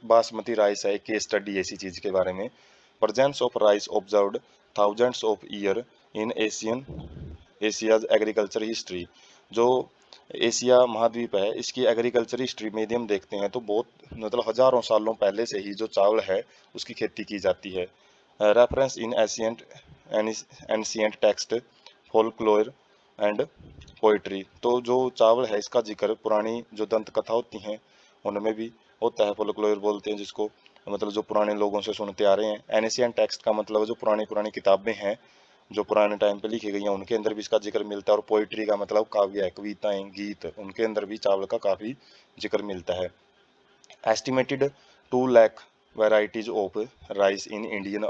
Basmati rice है, एक case study ऐसी चीज के बारे में। Presence of rice observed thousands of year in Asia's agriculture history. जो एशिया महाद्वीप है, इसकी एग्रीकल्चर हिस्ट्री में यदि हम देखते हैं तो बहुत मतलब हजारों सालों पहले से ही जो चावल है उसकी खेती की जाती है। Reference in ancient text, folklore and poetry. तो जो चावल है इसका जिक्र पुरानी जो दंत कथा होती हैं उनमें भी होता है। फोल्कलोर बोलते हैं जिसको, मतलब जो पुराने लोगों से सुनते आ रहे हैं। एंशिएंट टेक्स्ट का मतलब जो पुरानी पुरानी किताबें हैं जो पुराने टाइम पे लिखी गई हैं उनके अंदर भी इसका जिक्र मिलता है। और पोइट्री का मतलब काव्य है, कविताएं, गीत, उनके अंदर भी चावल का काफी जिक्र मिलता है। Estimated 2 lakh varieties of rice in India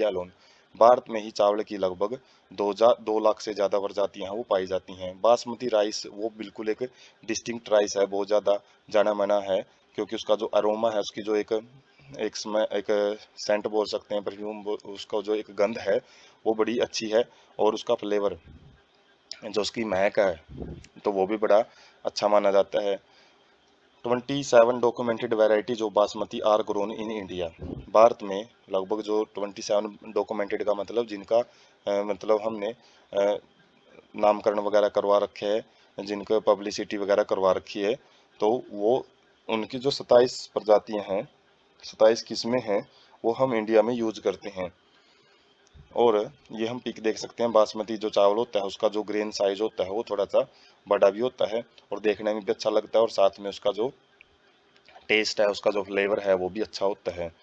alone. Bharat में ही चावल की लगभग 2 लाख से ज़्यादा प्रजातियां वो पाई जाती हैं। बासमती राइस वो बिल्कुल एक डिस्टिंक्ट राइस है, बहुत ज़्यादा जाना माना है, क्योंकि उसका जो अरोमा है, उसकी जो एक सेंट बोल सकते हैं, परफ्यूम, उसका जो एक गंध है वो बड़ी अच्छी है। और उसका फ्लेवर, जो उसकी महक है, तो वो भी बड़ा अच्छा माना जाता है। 27 documented varieties of basmati are grown in India. Bharat में लगभग जो 27 डॉक्यूमेंटेड का मतलब जिनका मतलब हमने नामकरण वगैरह करवा रखे हैं, जिनको पब्लिसिटी वगैरह करवा रखी है, तो वो उनकी जो 27 प्रजातियां हैं, 27 किस्में हैं, वो हम इंडिया में यूज करते हैं। और ये हम पिक देख सकते हैं, बासमती जो चावल होता है उसका जो ग्रेन साइज होता है वो थोड़ा सा बड़ा भी होता है और देखने में भी अच्छा लगता है, और साथ में उसका जो टेस्ट है, उसका जो फ्लेवर है वो भी अच्छा होता है।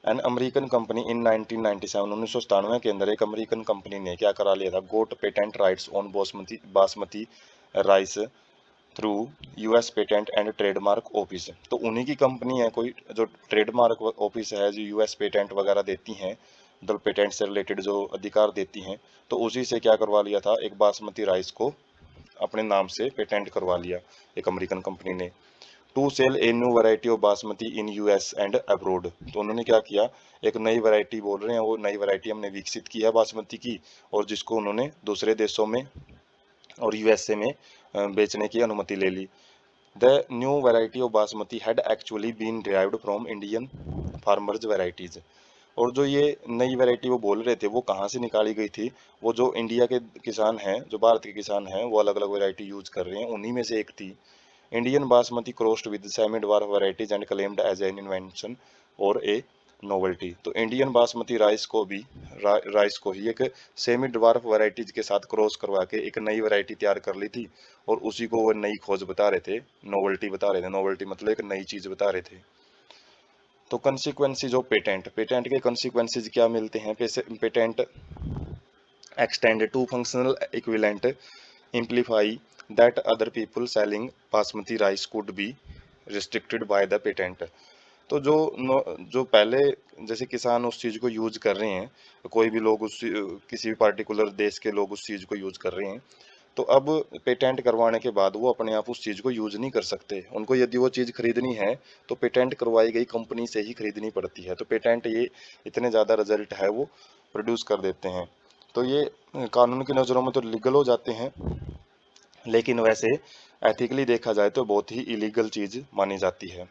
एन अमेरिकन कंपनी इन 1997, 1997 के अंदर एक अमेरिकन कंपनी ने क्या करा लिया था, got patent rights on basmati rice through US patent and trademark office. तो उन्हीं की कंपनी है कोई, जो ट्रेडमार्क ऑफिस है, जो यूएस पेटेंट वगैरह देती हैं, मतलब पेटेंट से रिलेटेड जो अधिकार देती हैं, तो उसी से क्या करवा लिया था, एक बासमती राइस को अपने नाम से पेटेंट करवा लिया एक अमेरिकन कंपनी ने। To sell a new variety of basmati in US and abroad. तो उन्होंने क्या किया, एक नई वैरायटी बोल रहे हैं, वो नई वैरायटी हमने विकसित की है बासमती की, और जिसको उन्होंने दूसरे देशों में और यूएसए में बेचने की अनुमति ले ली। The new variety of basmati had actually been derived from Indian farmers varieties. और जो ये नई वैरायटी वो बोल रहे थे वो कहाँ से निकाली गई थी, वो जो इंडिया के किसान हैं, जो भारत के किसान हैं, वो अलग अलग वैरायटी यूज कर रहे हैं, उन्हीं में से एक थी Indian basmati crossed with semi dwarf varieties and claimed as an invention और ए नोवेल्टी। तो इंडियन बासमती राइस को ही एक सेमी ड्वार्फ वैरायटीज के साथ क्रॉस करवा के एक नई वैरायटी तैयार कर ली थी, और उसी को वो नई खोज बता रहे थे, नोवेल्टी बता रहे थे। नोवेल्टी मतलब एक नई चीज बता रहे थे। तो कंसिक्वेंसेज ऑफ पेटेंट, पेटेंट के कंसिक्वेंसेज क्या मिलते हैं। Patent extend to functional equivalent implying that other people selling basmati rice could be restricted by the patent. तो जो पहले जैसे किसान उस चीज़ को यूज कर रहे हैं, कोई भी लोग किसी भी पार्टिकुलर देश के लोग उस चीज़ को यूज कर रहे हैं, तो अब पेटेंट करवाने के बाद वो अपने आप उस चीज़ को यूज नहीं कर सकते। उनको यदि वो चीज़ खरीदनी है तो पेटेंट करवाई गई कंपनी से ही खरीदनी पड़ती है। तो पेटेंट ये इतने ज़्यादा रिजल्ट है वो प्रोड्यूस कर देते हैं। तो ये कानून की नज़रों में तो लीगल हो जाते हैं, लेकिन वैसे एथिकली देखा जाए तो बहुत ही इलीगल चीज़ मानी जाती है।